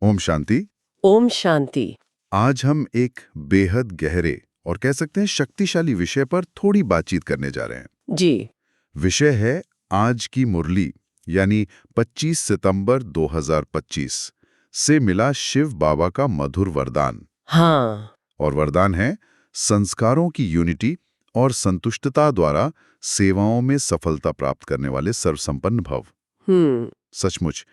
ओम शांति। ओम शांति। आज हम एक बेहद गहरे और कह सकते हैं शक्तिशाली विषय पर थोड़ी बातचीत करने जा रहे हैं। जी। विषय है आज की मुरली, यानी 25 सितंबर 2025 से मिला शिव बाबा का मधुर वरदान। हाँ। और वरदान है संस्कारों की यूनिटी और संतुष्टता द्वारा सेवाओं में सफलता प्राप्त करने वाले सर्वसंपन्न भव। सचमुच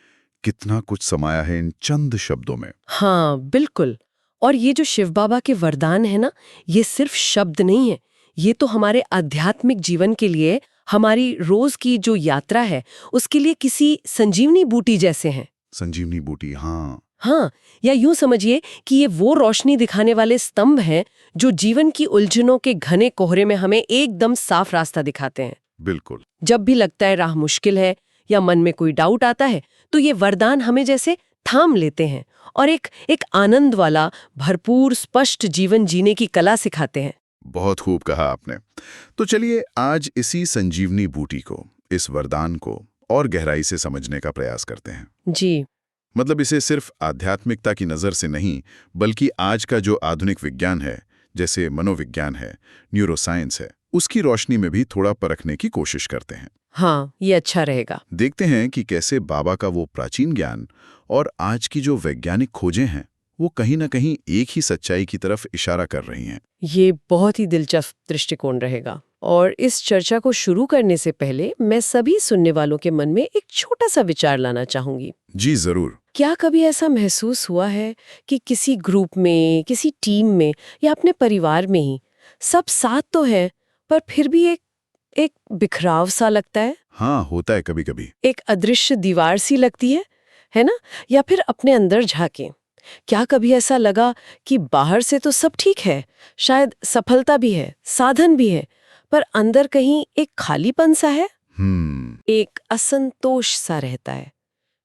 कितना कुछ समाया है इन चंद शब्दों में। हाँ, बिल्कुल। और ये जो शिव बाबा के वरदान है ना, ये सिर्फ शब्द नहीं है, ये तो हमारे आध्यात्मिक जीवन के लिए, हमारी रोज की जो यात्रा है उसके लिए किसी संजीवनी बूटी जैसे हैं। संजीवनी बूटी, हाँ। हाँ, या यूं समझिए कि ये वो रोशनी दिखाने वाले स्तंभ हैं जो जीवन की उलझनों के घने कोहरे में हमें एकदम साफ रास्ता दिखाते हैं। बिल्कुल। जब भी लगता है राह मुश्किल है या मन में कोई डाउट आता है, तो ये वरदान हमें जैसे थाम लेते हैं और एक आनंद वाला, भरपूर, स्पष्ट जीवन जीने की कला सिखाते हैं। बहुत खूब कहा आपने। तो चलिए आज इसी संजीवनी बूटी को, इस वरदान को और गहराई से समझने का प्रयास करते हैं। जी। मतलब इसे सिर्फ आध्यात्मिकता की नज़र से नहीं, बल्कि आज का जो आधुनिक विज्ञान है, जैसे मनोविज्ञान है, न्यूरोसाइंस है, उसकी रोशनी में भी थोड़ा परखने की कोशिश करते हैं। हाँ, ये अच्छा रहेगा। देखते हैं कि कैसे बाबा का वो प्राचीन ज्ञान और आज की जो वैज्ञानिक खोजें हैं, वो कहीं ना कहीं एक ही सच्चाई की तरफ इशारा कर रही हैं। ये बहुत ही दिलचस्प दृष्टिकोण रहेगा। और इस चर्चा को शुरू करने से पहले मैं सभी सुनने वालों के मन में एक छोटा सा विचार लाना चाहूंगी। जी जरूर। क्या कभी ऐसा महसूस हुआ है कि किसी ग्रुप में, किसी टीम में या अपने परिवार में ही सब साथ तो है, पर फिर भी एक बिखराव सा लगता है? हाँ, होता है कभी कभी। एक अदृश्य दीवार सी लगती है ना? या फिर अपने अंदर झांके, क्या कभी ऐसा लगा कि बाहर से तो सब ठीक है, शायद सफलता भी है, साधन भी है, पर अंदर कहीं एक खालीपन सा है, एक असंतोष सा रहता है।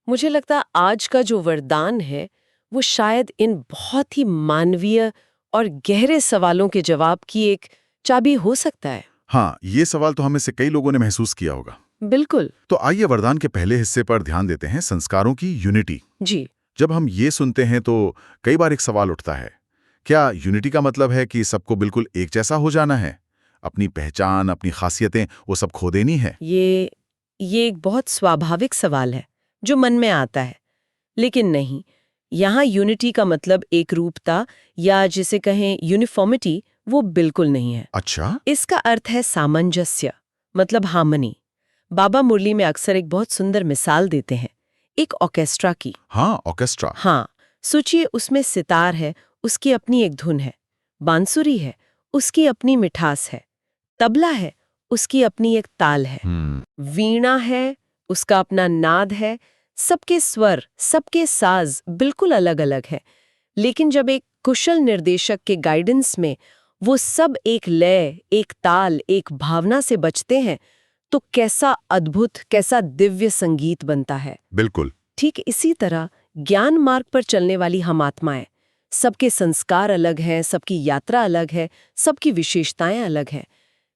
मुझे लगता है आज का जो वरदान है वो शायद इन बहुत ही मानवीय और गहरे सवालों के जवाब की एक चाबी हो सकता है। हाँ, ये सवाल तो हमें से कई लोगों ने महसूस किया होगा। बिल्कुल। तो आइए वरदान के पहले हिस्से पर ध्यान देते हैं, संस्कारों की यूनिटी। जी। जब हम ये सुनते हैं तो कई बार एक सवाल उठता है, क्या यूनिटी का मतलब है कि सबको बिल्कुल एक जैसा हो जाना है, अपनी पहचान, अपनी खासियतें वो सब खो देनी है? ये एक बहुत स्वाभाविक सवाल है जो मन में आता है, लेकिन नहीं, यहाँ यूनिटी का मतलब एक रूपता या जिसे कहें यूनिफॉर्मिटी, वो बिल्कुल नहीं है। अच्छा। इसका अर्थ है सामंजस्य, मतलब हार्मनी। बाबा मुरली में अक्सर एक बहुत सुंदर मिसाल देते हैं, एक ऑर्केस्ट्रा की। हाँ, ऑर्केस्ट्रा। हाँ, सोचिए उसमें सितार है, उसकी अपनी एक धुन है, बांसुरी है, उसकी अपनी मिठास है, तबला है, उसकी अपनी एक ताल है, वीणा है, उसका अपना नाद है। सबके स्वर, सबके साज बिल्कुल अलग अलग है, लेकिन जब एक कुशल निर्देशक के गाइडेंस में वो सब एक लय, एक ताल, एक भावना से बजते हैं, तो कैसा अद्भुत, कैसा दिव्य संगीत बनता है। बिल्कुल। ठीक इसी तरह ज्ञान मार्ग पर चलने वाली हम आत्माएं, सबके संस्कार अलग हैं, सबकी यात्रा अलग है, सबकी विशेषताएं अलग हैं,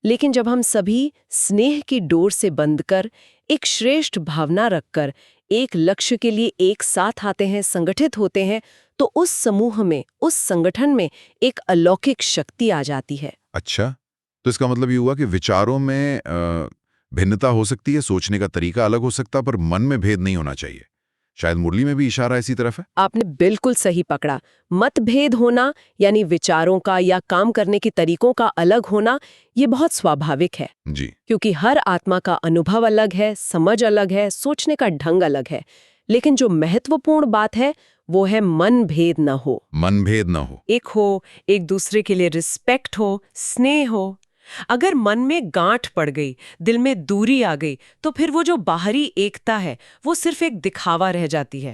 लेकिन जब हम सभी स्नेह की डोर से बंधकर, एक श्रेष्ठ भावना रखकर, एक लक्ष्य के लिए एक साथ आते हैं, संगठित होते हैं, तो उस समूह में, उस संगठन में एक अलौकिक शक्ति आ जाती है। अच्छा, तो इसका मतलब ये हुआ कि विचारों में भिन्नता हो सकती है, सोचने का तरीका अलग हो सकता है, पर मन में भेद नहीं होना चाहिए। शायद मुरली में भी इशारा इसी तरफ है। आपने बिल्कुल सही पकड़ा। मतभेद होना, यानी विचारों का या काम करने के तरीकों का अलग होना, ये बहुत स्वाभाविक है। जी। क्योंकि हर आत्मा का अनुभव अलग है, समझ अलग है, सोचने का ढंग अलग है। लेकिन जो महत्वपूर्ण बात है वो है मन भेद न हो। मन भेद न हो। एक दूसरे के लिए रिस्पेक्ट हो, स्नेह हो। अगर मन में गांठ पड़ गई, दिल में दूरी आ गई, तो फिर वो जो बाहरी एकता है वो सिर्फ एक दिखावा रह जाती है।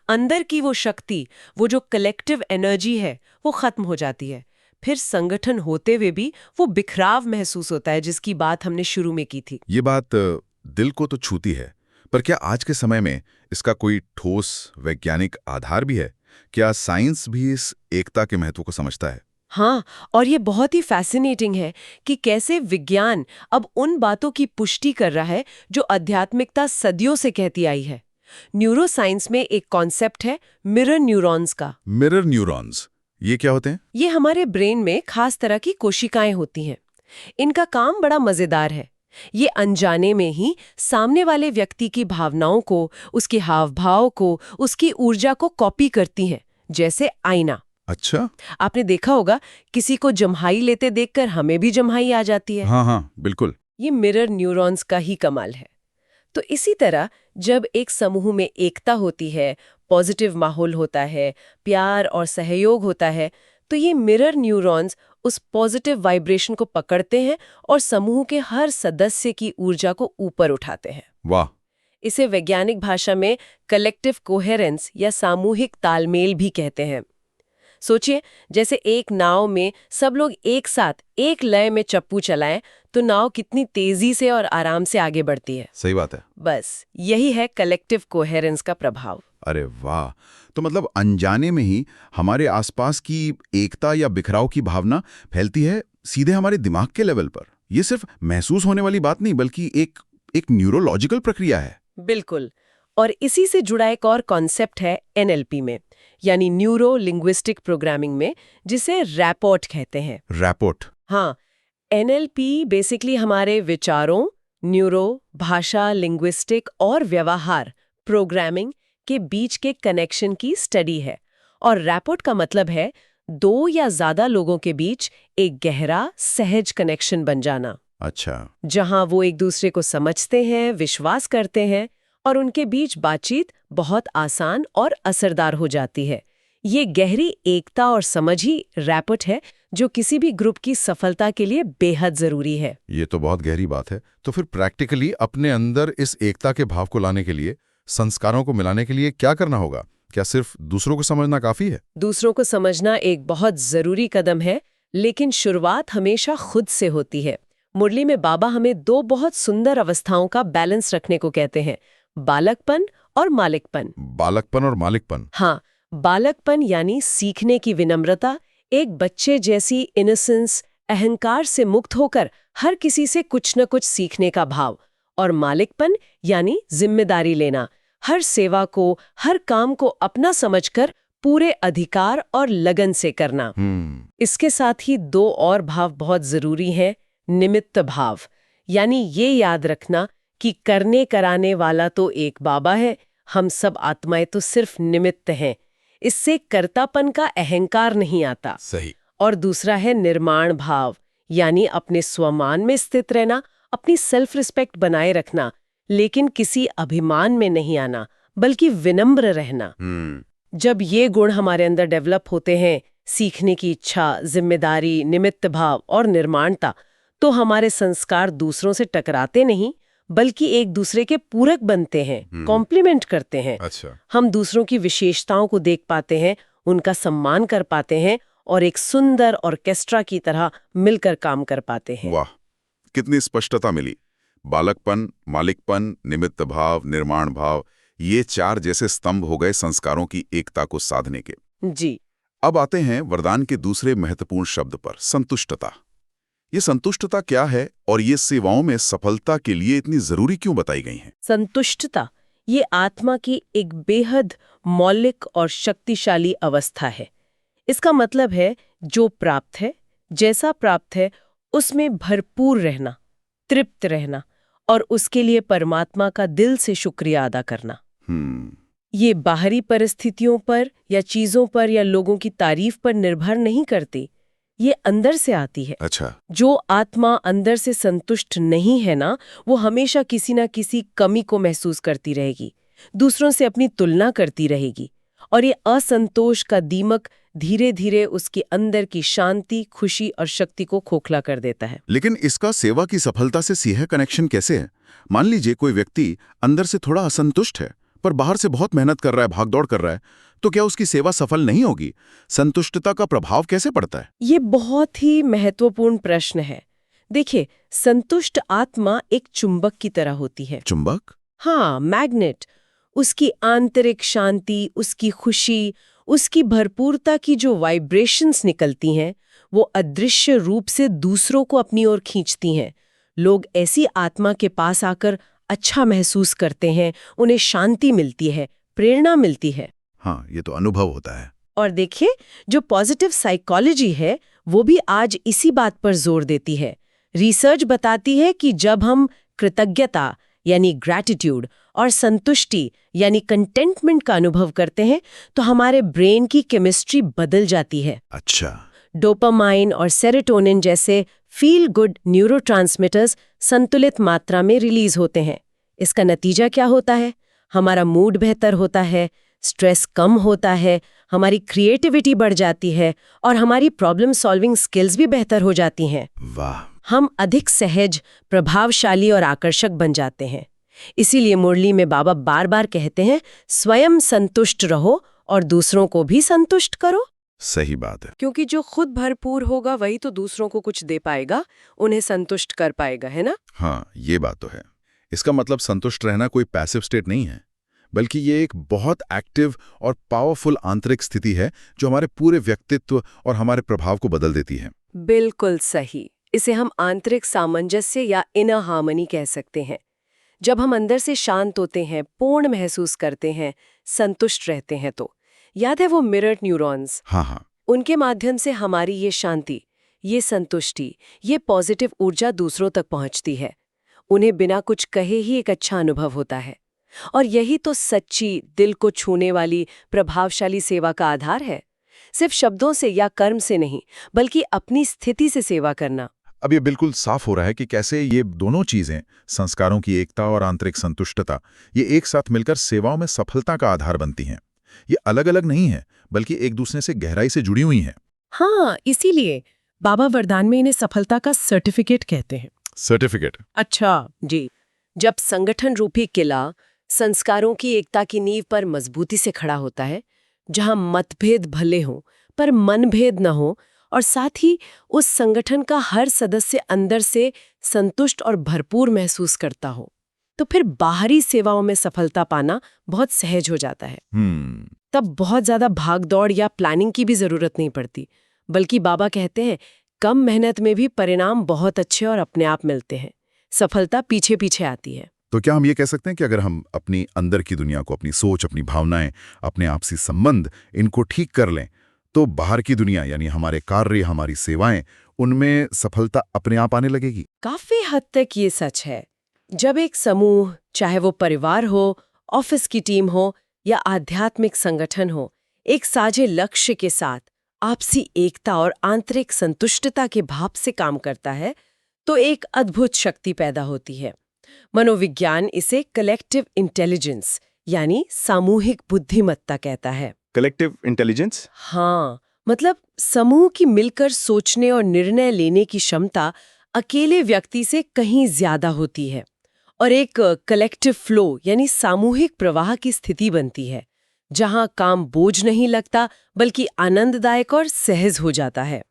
अंदर की वो शक्ति, वो जो कलेक्टिव एनर्जी है, वो खत्म हो जाती है। फिर संगठन होते हुए भी वो बिखराव महसूस होता है, जिसकी बात हमने शुरू में की थी। ये बात दिल को तो छूती है, पर क्या आज के समय में इसका कोई ठोस वैज्ञानिक आधार भी है? क्या साइंस भी इस एकता के महत्व को समझता है? हाँ, और ये बहुत ही फैसिनेटिंग है कि कैसे विज्ञान अब उन बातों की पुष्टि कर रहा है जो आध्यात्मिकता सदियों से कहती आई है। न्यूरोसाइंस में एक कॉन्सेप्ट है मिरर न्यूरॉन्स का। मिरर न्यूरॉन्स, ये क्या होते हैं? ये हमारे ब्रेन में खास तरह की कोशिकाएं होती हैं। इनका काम बड़ा मजेदार है। ये अनजाने में ही सामने वाले व्यक्ति की भावनाओं को, उसके हाव भाव को, उसकी ऊर्जा को कॉपी करती हैं, जैसे आईना। अच्छा। आपने देखा होगा किसी को जम्हाई लेते देखकर हमें भी जम्हाई आ जाती है। हाँ हाँ, बिल्कुल। ये मिरर न्यूरॉन्स का ही कमाल है। तो इसी तरह जब एक समूह में एकता होती है, पॉजिटिव माहौल होता है, प्यार और सहयोग होता है, तो ये मिरर न्यूरॉन्स उस पॉजिटिव वाइब्रेशन को पकड़ते हैं और समूह के हर सदस्य की ऊर्जा को ऊपर उठाते हैं। वाह। इसे वैज्ञानिक भाषा में कलेक्टिव कोहेरेंस या सामूहिक तालमेल भी कहते हैं। सोचिए, जैसे एक नाव में सब लोग एक साथ एक लय में चप्पू चलाएं तो नाव कितनी तेजी से और आराम से आगे बढ़ती है। सही बात है। बस यही है कलेक्टिव कोहेरेंस का प्रभाव। अरे वाह। तो मतलब अनजाने में ही हमारे आसपास की एकता या बिखराव की भावना फैलती है सीधे हमारे दिमाग के लेवल पर। ये सिर्फ महसूस होने वाली बात नहीं, बल्कि एक न्यूरोलॉजिकल प्रक्रिया है। बिल्कुल। और इसी से जुड़ा एक और कॉन्सेप्ट है एनएलपी में, यानी न्यूरो लिंग्विस्टिक प्रोग्रामिंग में, जिसे रैपोर्ट कहते हैं। रैपोर्ट? हाँ, एनएलपी बेसिकली हमारे विचारों, न्यूरो, भाषा, लिंग्विस्टिक और व्यवहार प्रोग्रामिंग के बीच के कनेक्शन की स्टडी है। और रैपोर्ट का मतलब है दो या ज्यादा लोगों के बीच एक गहरा, सहज कनेक्शन बन जाना। अच्छा। जहां वो एक दूसरे को समझते हैं, विश्वास करते हैं और उनके बीच बातचीत बहुत आसान और असरदार हो जाती है। ये गहरी एकता और समझ ही रैपोर्ट है, जो किसी भी ग्रुप की सफलता के लिए बेहद जरूरी है। ये तो बहुत गहरी बात है। तो फिर प्रैक्टिकली अपने अंदर इस एकता के भाव को लाने के लिए, संस्कारों को मिलाने के लिए क्या करना होगा? क्या सिर्फ दूसरों को समझना काफी है? दूसरों को समझना एक बहुत जरूरी कदम है, लेकिन शुरुआत हमेशा खुद से होती है। मुरली में बाबा हमें दो बहुत सुंदर अवस्थाओं का बैलेंस रखने को कहते हैं, बालकपन और मालिकपन। बालकपन और मालिकपन? हाँ, बालकपन यानी सीखने की विनम्रता, एक बच्चे जैसी इनोसेंस, अहंकार से मुक्त होकर हर किसी से कुछ न कुछ सीखने का भाव। और मालिकपन यानी जिम्मेदारी लेना, हर सेवा को, हर काम को अपना समझकर पूरे अधिकार और लगन से करना। इसके साथ ही दो और भाव बहुत जरूरी हैं, निमित्त भाव, यानी ये याद रखना कि करने कराने वाला तो एक बाबा है, हम सब आत्माएं तो सिर्फ निमित्त हैं। इससे कर्तापन का अहंकार नहीं आता। सही। और दूसरा है निर्माण भाव, यानी अपने स्वमान में स्थित रहना, अपनी सेल्फ रिस्पेक्ट बनाए रखना, लेकिन किसी अभिमान में नहीं आना, बल्कि विनम्र रहना। जब ये गुण हमारे अंदर डेवलप होते हैं, सीखने की इच्छा, जिम्मेदारी, निमित्त भाव और निर्माणता, तो हमारे संस्कार दूसरों से टकराते नहीं, बल्कि एक दूसरे के पूरक बनते हैं, कॉम्प्लीमेंट करते हैं। अच्छा। हम दूसरों की विशेषताओं को देख पाते हैं, उनका सम्मान कर पाते हैं और एक सुंदर ऑर्केस्ट्रा की तरह मिलकर काम कर पाते हैं। वाह, कितनी स्पष्टता मिली। बालकपन, मालिकपन, निमित्त भाव, निर्माण भाव, ये चार जैसे स्तंभ हो गए संस्कारों की एकता को साधने के। जी। अब आते हैं वरदान के दूसरे महत्वपूर्ण शब्द पर, संतुष्टता। ये संतुष्टता क्या है और ये सेवाओं में सफलता के लिए इतनी जरूरी क्यों बताई गई है? संतुष्टता ये आत्मा की एक बेहद मौलिक और शक्तिशाली अवस्था है। इसका मतलब है जो प्राप्त है, जैसा प्राप्त है, उसमें भरपूर रहना, तृप्त रहना और उसके लिए परमात्मा का दिल से शुक्रिया अदा करना। ये बाहरी परिस्थितियों पर या चीजों पर या लोगों की तारीफ पर निर्भर नहीं करती, ये अंदर से आती है। अच्छा। जो आत्मा अंदर से संतुष्ट नहीं है ना, वो हमेशा किसी ना किसी कमी को महसूस करती रहेगी, दूसरों से अपनी तुलना करती रहेगी, और ये असंतोष का दीमक धीरे धीरे उसके अंदर की शांति, खुशी और शक्ति को खोखला कर देता है। लेकिन इसका सेवा की सफलता से सीधा कनेक्शन कैसे है? मान लीजिए कोई व्यक्ति अंदर से थोड़ा असंतुष्ट है, पर बाहर से बहुत मेहनत कर रहा है, भागदौड़ कर रहा है, तो क्या उसकी सेवा सफल नहीं होगी? संतुष्टता का प्रभाव कैसे पड़ता है? ये बहुत ही महत्वपूर्ण प्रश्न है। देखिए, संतुष्ट आत्मा एक चुंबक की तरह होती है। चुंबक? हाँ, मैग्नेट। उसकी आंतरिक शांति, उसकी खुशी, उसकी भरपूरता की जो वाइब्रेशंस निकलती हैं, वो अदृश्य रूप से दूसरों को अपनी ओर खींचती हैं। लोग ऐसी आत्मा के पास आकर अच्छा महसूस करते हैं, उन्हें शांति मिलती है, प्रेरणा मिलती है। हाँ, ये तो अनुभव होता है। और देखिए, जो पॉजिटिव साइकोलॉजी है वो भी आज इसी बात पर जोर देती है। रिसर्च बताती है कि जब हम कृतज्ञता यानी ग्रैटिट्यूड और संतुष्टि यानी कंटेंटमेंट का अनुभव करते हैं तो हमारे ब्रेन की केमिस्ट्री बदल जाती है। अच्छा। डोपामाइन और सेरोटोनिन जैसे फील गुड न्यूरोट्रांसमीटर्स संतुलित मात्रा में रिलीज होते हैं। इसका नतीजा क्या होता है? हमारा मूड बेहतर होता है, स्ट्रेस कम होता है, हमारी क्रिएटिविटी बढ़ जाती है और हमारी प्रॉब्लम सॉल्विंग स्किल्स भी बेहतर हो जाती हैं। वाह। हम अधिक सहज, प्रभावशाली और आकर्षक बन जाते हैं। इसीलिए मुरली में बाबा बार बार कहते हैं, स्वयं संतुष्ट रहो और दूसरों को भी संतुष्ट करो। सही बात है। क्योंकि जो खुद भरपूर होगा वही तो दूसरों को कुछ दे पाएगा, उन्हें संतुष्ट कर पाएगा, है ना? हाँ, ये बात तो है। इसका मतलब संतुष्ट रहना कोई पैसिव स्टेट नहीं है, बल्कि ये एक बहुत एक्टिव और पावरफुल आंतरिक स्थिति है जो हमारे पूरे व्यक्तित्व और हमारे प्रभाव को बदल देती है। बिल्कुल सही। इसे हम आंतरिक सामंजस्य या इनर हार्मनी कह सकते हैं। जब हम अंदर से शांत होते हैं, पूर्ण महसूस करते हैं, संतुष्ट रहते हैं तो याद है वो मिरर न्यूरॉन्स? हाँ हाँ। उनके माध्यम से हमारी ये शांति, ये संतुष्टि, ये पॉजिटिव ऊर्जा दूसरों तक पहुंचती है। उन्हें बिना कुछ कहे ही एक अच्छा अनुभव होता है। और यही तो सच्ची, दिल को छूने वाली, प्रभावशाली सेवा का आधार है। सिर्फ शब्दों से या कर्म से नहीं, बल्कि अपनी स्थिति से सेवा करना। अब ये बिल्कुल साफ हो रहा है कि कैसे ये दोनों चीजें, संस्कारों की एकता और आंतरिक संतुष्टता, ये एक साथ मिलकर सेवाओं में सफलता का आधार बनती हैं। ये अलग अलग नहीं है, बल्कि एक दूसरे से गहराई से जुड़ी हुई हैं। हाँ, इसीलिए बाबा वरदान में इन्हें सफलता का सर्टिफिकेट कहते हैं। सर्टिफिकेट? अच्छा जी। जब संगठन रूपी किला संस्कारों की एकता की नींव पर मजबूती से खड़ा होता है, जहां मतभेद भले हों पर मनभेद न हो, और साथ ही उस संगठन का हर सदस्य अंदर से संतुष्ट और भरपूर महसूस करता हो, तो फिर बाहरी सेवाओं में सफलता पाना बहुत सहज हो जाता है। तब बहुत ज्यादा भागदौड़ या प्लानिंग की भी जरूरत नहीं पड़ती, बल्कि बाबा कहते हैं कम मेहनत में भी परिणाम बहुत अच्छे और अपने आप मिलते हैं। सफलता पीछे पीछे आती है। तो क्या हम ये कह सकते हैं कि अगर हम अपनी अंदर की दुनिया को, अपनी सोच, अपनी भावनाएं, अपने आपसी संबंध, इनको ठीक कर लें, तो बाहर की दुनिया यानी हमारे कार्य, हमारी सेवाएं, उनमें सफलता अपने आप आने लगेगी? काफी हद तक ये सच है। जब एक समूह, चाहे वो परिवार हो, ऑफिस की टीम हो या आध्यात्मिक संगठन हो, एक साझे लक्ष्य के साथ आपसी एकता और आंतरिक संतुष्टता के भाव से काम करता है, तो एक अद्भुत शक्ति पैदा होती है। मनोविज्ञान इसे कलेक्टिव इंटेलिजेंस यानी सामूहिक बुद्धिमत्ता कहता है। Collective intelligence? हाँ, मतलब समूह की मिलकर सोचने और निर्णय लेने की क्षमता अकेले व्यक्ति से कहीं ज्यादा होती है और एक कलेक्टिव फ्लो यानी सामूहिक प्रवाह की स्थिति बनती है, जहां काम बोझ नहीं लगता बल्कि आनंददायक और सहज हो जाता है।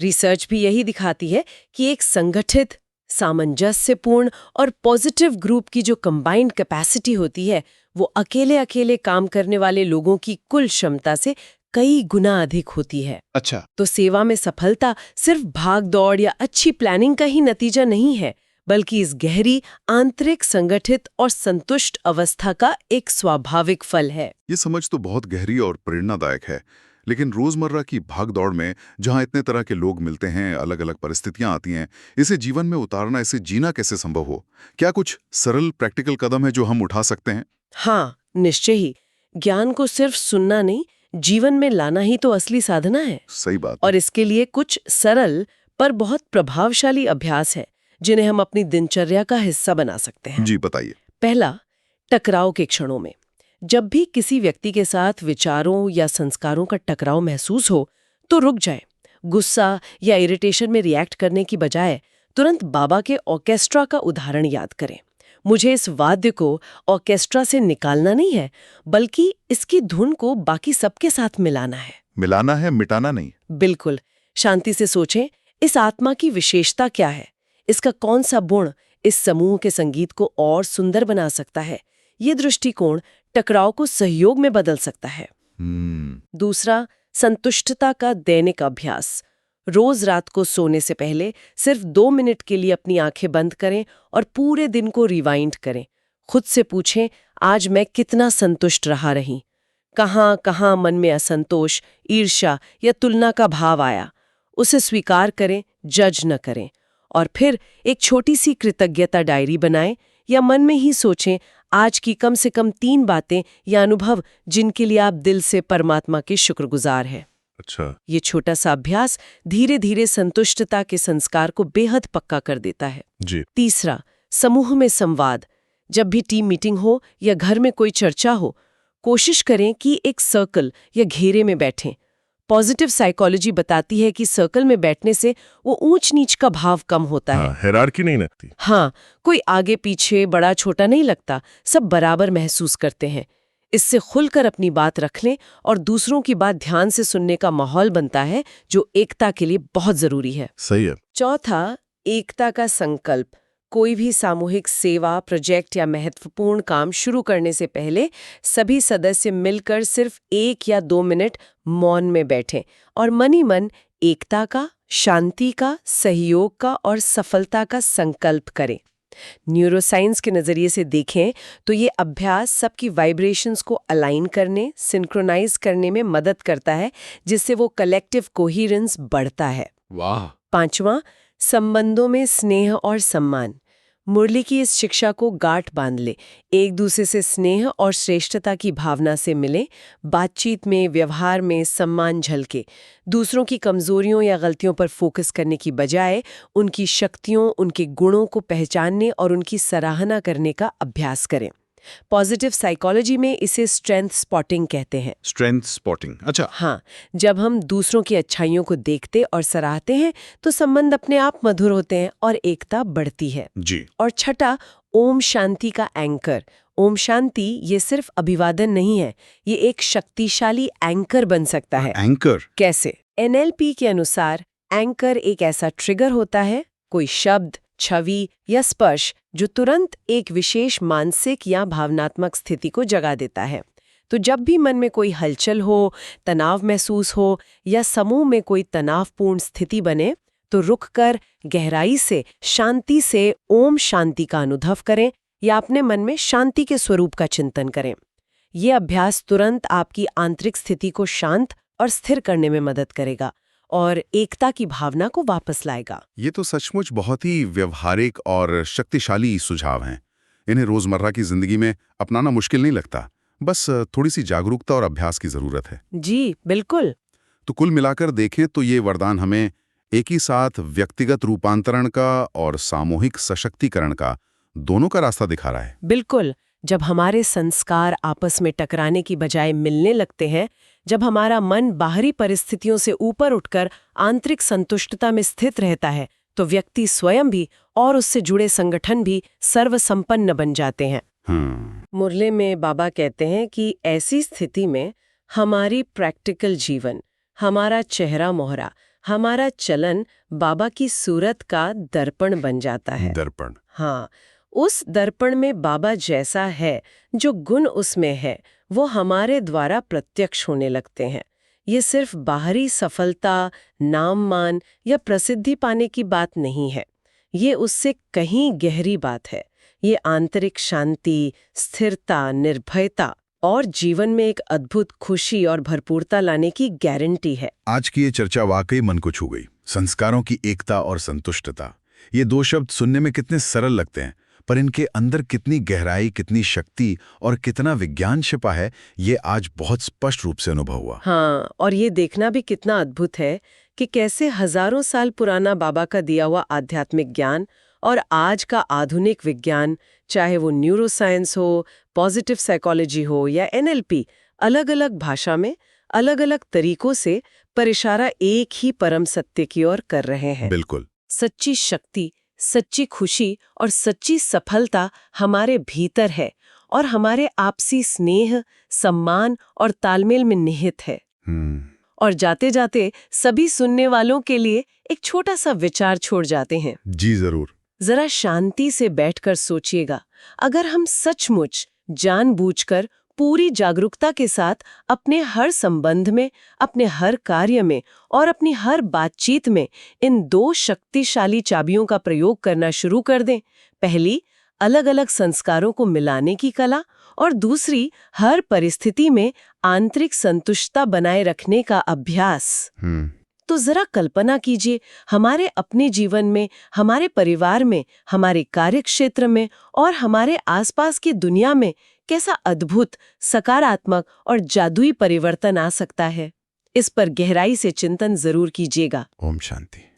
रिसर्च भी यही दिखाती है कि एक संगठित, सामंजस्यपूर्ण और पॉजिटिव ग्रुप की जो कंबाइंड कैपेसिटी होती है, वो अकेले अकेले काम करने वाले लोगों की कुल क्षमता से कई गुना अधिक होती है। अच्छा। तो सेवा में सफलता सिर्फ भाग दौड़ या अच्छी प्लानिंग का ही नतीजा नहीं है, बल्कि इस गहरी, आंतरिक, संगठित और संतुष्ट अवस्था का एक स्वाभाविक फल है। ये समझ तो बहुत गहरी और प्रेरणादायक है, लेकिन रोजमर्रा की भागदौड़ में जहां इतने तरह के लोग मिलते हैं, अलग अलग परिस्थितियां आती हैं, इसे जीवन में उतारना, इसे जीना कैसे संभव हो? क्या कुछ सरल प्रैक्टिकल कदम है जो हम उठा सकते हैं? हाँ, निश्चय ही। ज्ञान को सिर्फ सुनना नहीं, जीवन में लाना ही तो असली साधना है। सही बात। और इसके लिए कुछ सरल पर बहुत प्रभावशाली अभ्यास है जिन्हें हम अपनी दिनचर्या का हिस्सा बना सकते हैं। जी बताइए। पहला, टकराव के क्षणों में। जब भी किसी व्यक्ति के साथ विचारों या संस्कारों का टकराव महसूस हो, तो रुक जाए। गुस्सा या इरिटेशन में रिएक्ट करने की बजाय तुरंत बाबा के ऑर्केस्ट्रा का उदाहरण याद करें। मुझे इस वाद्य को ऑर्केस्ट्रा से निकालना नहीं है, बल्कि इसकी धुन को बाकी सबके साथ मिलाना है। मिलाना है, मिटाना नहीं। बिल्कुल। शांति से सोचें, इस आत्मा की विशेषता क्या है? इसका कौन सा गुण इस समूह के संगीत को और सुंदर बना सकता है? ये दृष्टिकोण टकराव को सहयोग में बदल सकता है। दूसरा, संतुष्टता का दैनिक अभ्यास। रोज रात को सोने से पहले सिर्फ 2 मिनट के लिए अपनी आंखें बंद करें और पूरे दिन को रिवाइंड करें। खुद से पूछें, आज मैं कितना संतुष्ट रही? कहाँ कहाँ मन में असंतोष, ईर्ष्या या तुलना का भाव आया? उसे स्वीकार करें, जज न करें। और फिर एक छोटी सी कृतज्ञता डायरी बनाएं या मन में ही सोचें, आज की कम से कम 3 बातें या अनुभव जिनके लिए आप दिल से परमात्मा के शुक्रगुजार हैं। अच्छा, ये छोटा सा अभ्यास धीरे धीरे संतुष्टता के संस्कार को बेहद पक्का कर देता है। जी। तीसरा, समूह में संवाद। जब भी टीम मीटिंग हो या घर में कोई चर्चा हो, कोशिश करें कि एक सर्कल या घेरे में बैठें। पॉजिटिव साइकोलॉजी बताती है कि सर्कल में बैठने से वो ऊंच नीच का भाव कम होता है। हायरार्की नहीं लगती। हाँ, कोई आगे पीछे बड़ा छोटा नहीं लगता, सब बराबर महसूस करते हैं। इससे खुलकर अपनी बात रख लें और दूसरों की बात ध्यान से सुनने का माहौल बनता है, जो एकता के लिए बहुत जरूरी है। सही है। चौथा, एकता का संकल्प। कोई भी सामूहिक सेवा, प्रोजेक्ट या महत्वपूर्ण काम शुरू करने से पहले सभी सदस्य मिलकर सिर्फ 1 या 2 मिनट मौन में बैठें और मन ही मन एकता का, शांति का, सहयोग का और सफलता का संकल्प करें। न्यूरोसाइंस के नजरिए से देखें तो ये अभ्यास सबकी वाइब्रेशंस को अलाइन करने, सिंक्रोनाइज करने में मदद करता है, जिससे वो कलेक्टिव कोहेरेंस बढ़ता है। वाह। पांचवा, संबंधों में स्नेह और सम्मान। मुरली की इस शिक्षा को गांठ बांध ले। एक दूसरे से स्नेह और श्रेष्ठता की भावना से मिले। बातचीत में, व्यवहार में सम्मान झलके। दूसरों की कमजोरियों या गलतियों पर फोकस करने की बजाय उनकी शक्तियों, उनके गुणों को पहचानने और उनकी सराहना करने का अभ्यास करें। पॉजिटिव साइकोलॉजी में इसे स्ट्रेंथ स्पॉटिंग कहते हैं। स्ट्रेंथ स्पॉटिंग, अच्छा। हाँ, जब हम दूसरों की अच्छाइयों को देखते और सराहते हैं तो संबंध अपने आप मधुर होते हैं और एकता बढ़ती है। जी। और छठा, ओम शांति का एंकर। ओम शांति ये सिर्फ अभिवादन नहीं है, ये एक शक्तिशाली एंकर बन सकता है। एंकर कैसे? NLP के अनुसार एंकर एक ऐसा ट्रिगर होता है, कोई शब्द, छवि या स्पर्श जो तुरंत एक विशेष मानसिक या भावनात्मक स्थिति को जगा देता है। तो जब भी मन में कोई हलचल हो, तनाव महसूस हो या समूह में कोई तनावपूर्ण स्थिति बने, तो रुककर गहराई से, शांति से ओम शांति का अनुभव करें या अपने मन में शांति के स्वरूप का चिंतन करें। ये अभ्यास तुरंत आपकी आंतरिक स्थिति को शांत और स्थिर करने में मदद करेगा और एकता की भावना को वापस लाएगा। ये तो सचमुच बहुत ही व्यवहारिक और शक्तिशाली सुझाव हैं। इन्हें रोजमर्रा की जिंदगी में अपनाना मुश्किल नहीं लगता, बस थोड़ी सी जागरूकता और अभ्यास की जरूरत है। जी बिल्कुल। तो कुल मिलाकर देखें तो ये वरदान हमें एक ही साथ व्यक्तिगत रूपांतरण का और सामूहिक सशक्तिकरण का, दोनों का रास्ता दिखा रहा है। बिल्कुल। जब हमारे संस्कार आपस में टकराने की बजाय मिलने लगते हैं, जब हमारा मन बाहरी परिस्थितियों से ऊपर उठकर आंतरिक संतुष्टता में स्थित रहता है, तो व्यक्ति स्वयं भी और उससे जुड़े संगठन भी सर्वसंपन्न बन जाते हैं। मुरली में बाबा कहते हैं कि ऐसी स्थिति में हमारी प्रैक्टिकल जीवन, हमारा चेहरा मोहरा, हमारा चलन बाबा की सूरत का दर्पण बन जाता है। दर्पण। हाँ, उस दर्पण में बाबा जैसा है, जो गुण उसमें है, वो हमारे द्वारा प्रत्यक्ष होने लगते हैं। ये सिर्फ बाहरी सफलता, नाम मान या प्रसिद्धि पाने की बात नहीं है। ये उससे कहीं गहरी बात है। ये आंतरिक शांति, स्थिरता, निर्भयता और जीवन में एक अद्भुत खुशी और भरपूरता लाने की गारंटी है। आज की ये चर्चा वाकई मन को छू गई। संस्कारों की एकता और संतुष्टता, ये 2 शब्द सुनने में कितने सरल लगते हैं, पर इनके अंदर कितनी गहराई, कितनी शक्ति और कितना विज्ञान छिपा है, ये आज बहुत स्पष्ट रूप से अनुभव हुआ। हाँ, और ये देखना भी कितना अद्भुत है कि कैसे हजारों साल पुराना बाबा का दिया हुआ आध्यात्मिक ज्ञान और आज का आधुनिक विज्ञान, चाहे वो न्यूरोसाइंस हो, पॉजिटिव साइकोलॉजी हो या NLP, अलग-अलग भाषा में, अलग-अलग तरीकों से पर इशारा एक ही परम सत्य की ओर कर रहे हैं। बिल्कुल। सच्ची शक्ति, सच्ची खुशी और सच्ची सफलता हमारे भीतर है और हमारे आपसी स्नेह, सम्मान और तालमेल में निहित है। और जाते जाते सभी सुनने वालों के लिए एक छोटा सा विचार छोड़ जाते हैं। जी जरूर। जरा शांति से बैठकर सोचिएगा, अगर हम सचमुच जानबूझकर पूरी जागरूकता के साथ अपने हर संबंध में, अपने हर कार्य में और अपनी हर बातचीत में इन 2 शक्तिशाली चाबियों का प्रयोग करना शुरू कर दें। पहली, अलग-अलग संस्कारों को मिलाने की कला, और दूसरी, हर परिस्थिति में आंतरिक संतुष्टता बनाए रखने का अभ्यास। तो जरा कल्पना कीजिए, हमारे अपने जीवन में, हमारे परिवार में, हमारे कार्यक्षेत्र में और हमारे आसपास की दुनिया में कैसा अद्भुत, सकारात्मक और जादुई परिवर्तन आ सकता है। इस पर गहराई से चिंतन जरूर कीजिएगा। ओम शांति।